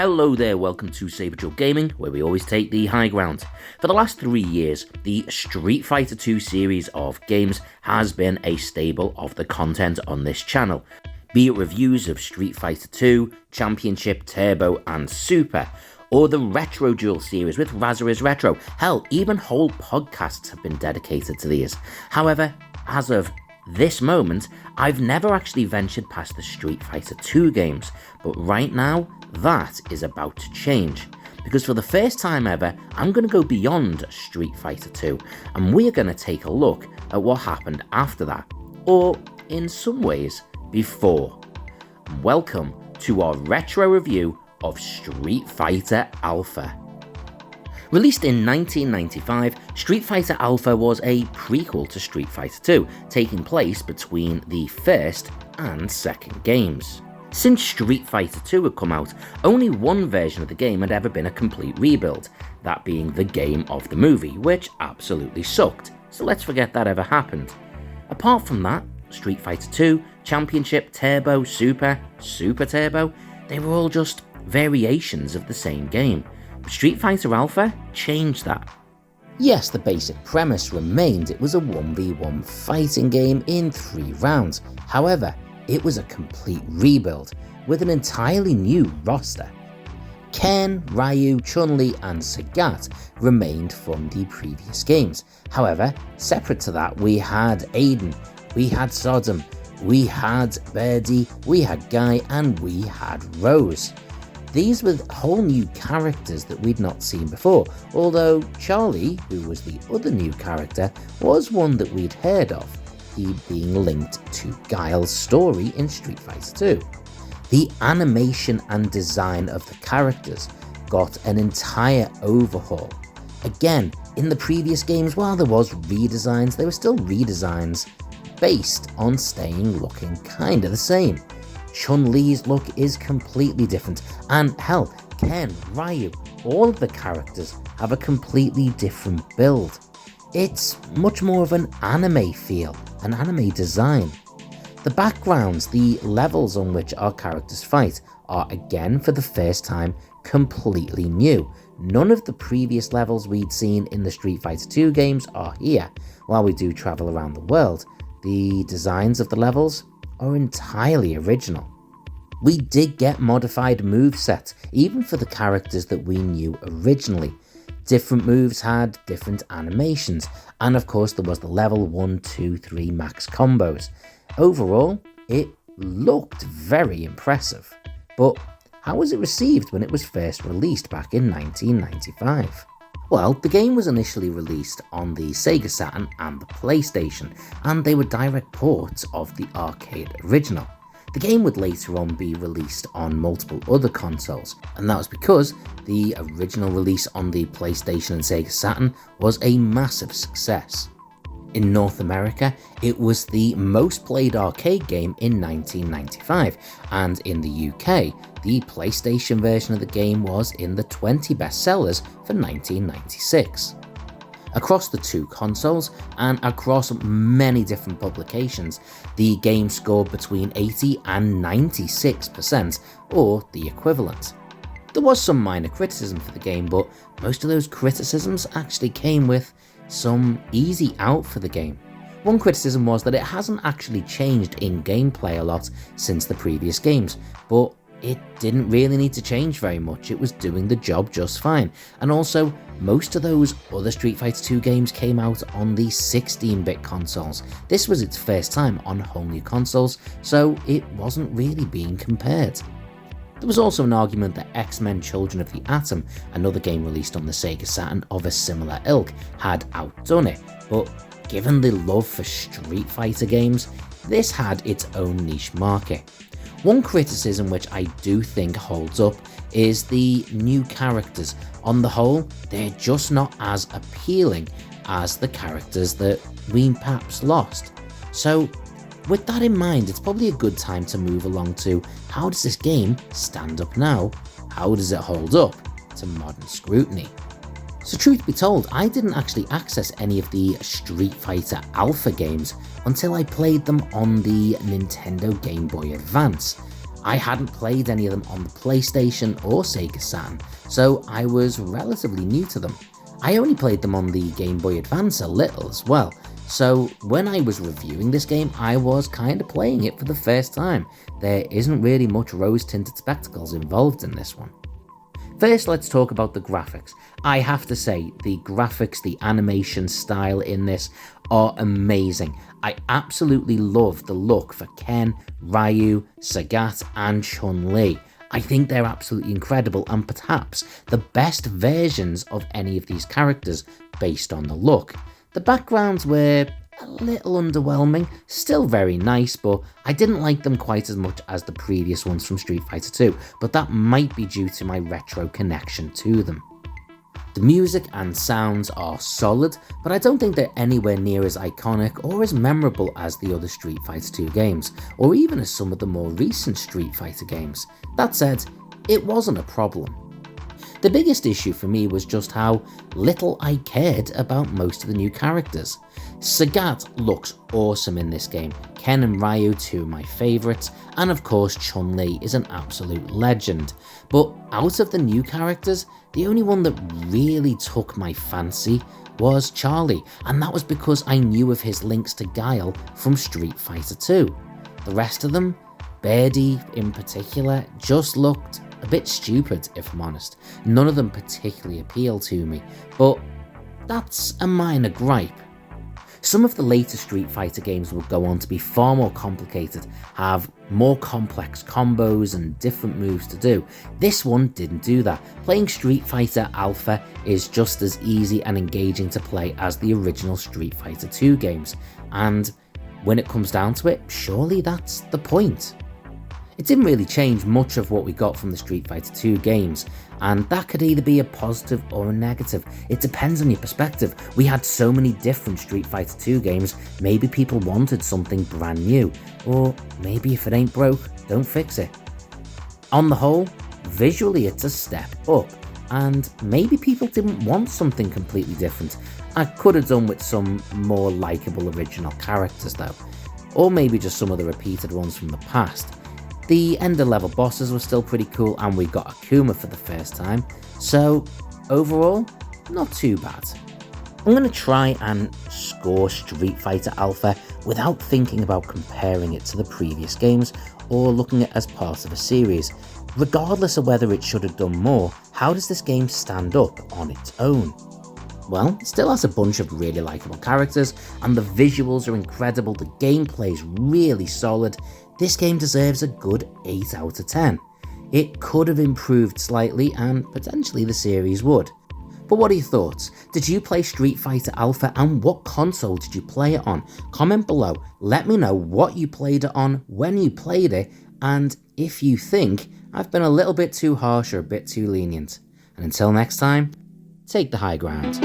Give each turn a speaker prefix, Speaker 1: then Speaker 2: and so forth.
Speaker 1: Hello there, welcome to Saberjoe Gaming, where we always take the high ground. For the last 3 years, the Street Fighter 2 series of games has been a staple of the content on this channel. Be it reviews of Street Fighter 2, Championship, Turbo and Super, or the Retro Duel series with Razor's Retro. Hell, even whole podcasts have been dedicated to these. However, as of this moment, I've never actually ventured past the Street Fighter 2 games, but right now, that is about to change. Because for the first time ever, I'm going to go beyond Street Fighter 2, and we're going to take a look at what happened after that, or in some ways, before. Welcome to our retro review of Street Fighter Alpha. Released in 1995, Street Fighter Alpha was a prequel to Street Fighter 2, taking place between the first and second games. Since Street Fighter 2 had come out, only one version of the game had ever been a complete rebuild, that being the game of the movie, which absolutely sucked, so let's forget that ever happened. Apart from that, Street Fighter 2, Championship, Turbo, Super, Super Turbo, they were all just variations of the same game. Street Fighter Alpha changed that. Yes, the basic premise remained. It was a 1v1 fighting game in 3 rounds. However, it was a complete rebuild with an entirely new roster. Ken, Ryu, Chun-Li and Sagat remained from the previous games. However, separate to that, we had Aiden, we had Sodom, we had Birdie, we had Guy and we had Rose. These were whole new characters that we'd not seen before, although Charlie, who was the other new character, was one that we'd heard of, he being linked to Guile's story in Street Fighter 2. The animation and design of the characters got an entire overhaul. Again, in the previous games, while there was redesigns, they were still redesigns based on staying looking kinda the same. Chun-Li's look is completely different, and hell, Ken, Ryu, all of the characters have a completely different build. It's much more of an anime feel, an anime design. The backgrounds, the levels on which our characters fight, are again for the first time completely new. None of the previous levels we'd seen in the Street Fighter 2 games are here. While we do travel around the world, the designs of the levels are entirely original. We did get modified movesets, even for the characters that we knew originally. Different moves had different animations, and of course there was the level 1, 2, 3 max combos. Overall, it looked very impressive. But how was it received when it was first released back in 1995? Well, the game was initially released on the Sega Saturn and the PlayStation, and they were direct ports of the arcade original. The game would later on be released on multiple other consoles, and that was because the original release on the PlayStation and Sega Saturn was a massive success. In North America, it was the most played arcade game in 1995, and in the UK, the PlayStation version of the game was in the 20 bestsellers for 1996. Across the 2 consoles, and across many different publications, the game scored between 80 and 96%, or the equivalent. There was some minor criticism for the game, but most of those criticisms actually came with some easy out for the game. One criticism was that it hasn't actually changed in gameplay a lot since the previous games, but it didn't really need to change very much. It was doing the job just fine. And also, most of those other Street Fighter 2 games came out on the 16-bit consoles. This was its first time on whole new consoles, so it wasn't really being compared. There was also an argument that X-Men Children of the Atom, another game released on the Sega Saturn of a similar ilk, had outdone it, but given the love for Street Fighter games, this had its own niche market. One criticism which I do think holds up is the new characters. On the whole, they're just not as appealing as the characters that we perhaps lost. So, with that in mind, it's probably a good time to move along to how does this game stand up now? How does it hold up to modern scrutiny? So truth be told, I didn't actually access any of the Street Fighter Alpha games until I played them on the Nintendo Game Boy Advance. I hadn't played any of them on the PlayStation or Sega Saturn, so I was relatively new to them. I only played them on the Game Boy Advance a little as well, so when I was reviewing this game, I was kind of playing it for the first time. There isn't really much rose-tinted spectacles involved in this one. First, let's talk about the graphics. I have to say, the graphics, the animation style in this are amazing. I absolutely love the look for Ken, Ryu, Sagat, and Chun-Li. I think they're absolutely incredible and perhaps the best versions of any of these characters based on the look. The backgrounds were a little underwhelming, still very nice, but I didn't like them quite as much as the previous ones from Street Fighter 2, but that might be due to my retro connection to them. The music and sounds are solid, but I don't think they're anywhere near as iconic or as memorable as the other Street Fighter 2 games, or even as some of the more recent Street Fighter games. That said, it wasn't a problem. The biggest issue for me was just how little I cared about most of the new characters. Sagat looks awesome in this game, Ken and Ryu two of my favourites, and of course Chun-Li is an absolute legend. But out of the new characters, the only one that really took my fancy was Charlie, and that was because I knew of his links to Guile from Street Fighter 2. The rest of them, Birdie in particular, just looked a bit stupid, if I'm honest. None of them particularly appeal to me, but that's a minor gripe. Some of the later Street Fighter games would go on to be far more complicated, have more complex combos and different moves to do. This one didn't do that. Playing Street Fighter Alpha is just as easy and engaging to play as the original Street Fighter 2 games, and when it comes down to it, surely that's the point. It didn't really change much of what we got from the Street Fighter 2 games, and that could either be a positive or a negative. It depends on your perspective. We had so many different Street Fighter 2 games, maybe people wanted something brand new, or maybe if it ain't broke, don't fix it. On the whole, visually it's a step up, and maybe people didn't want something completely different. I could have done with some more likeable original characters though, or maybe just some of the repeated ones from the past. The ender level bosses were still pretty cool, and we got Akuma for the first time, so overall, not too bad. I'm going to try and score Street Fighter Alpha without thinking about comparing it to the previous games or looking at it as part of a series. Regardless of whether it should have done more, how does this game stand up on its own? Well, it still has a bunch of really likeable characters, and the visuals are incredible, the gameplay's really solid. This game deserves a good 8 out of 10. It could have improved slightly, and potentially the series would. But what are your thoughts? Did you play Street Fighter Alpha, and what console did you play it on? Comment below, let me know what you played it on, when you played it, and if you think I've been a little bit too harsh or a bit too lenient. And until next time, take the high ground.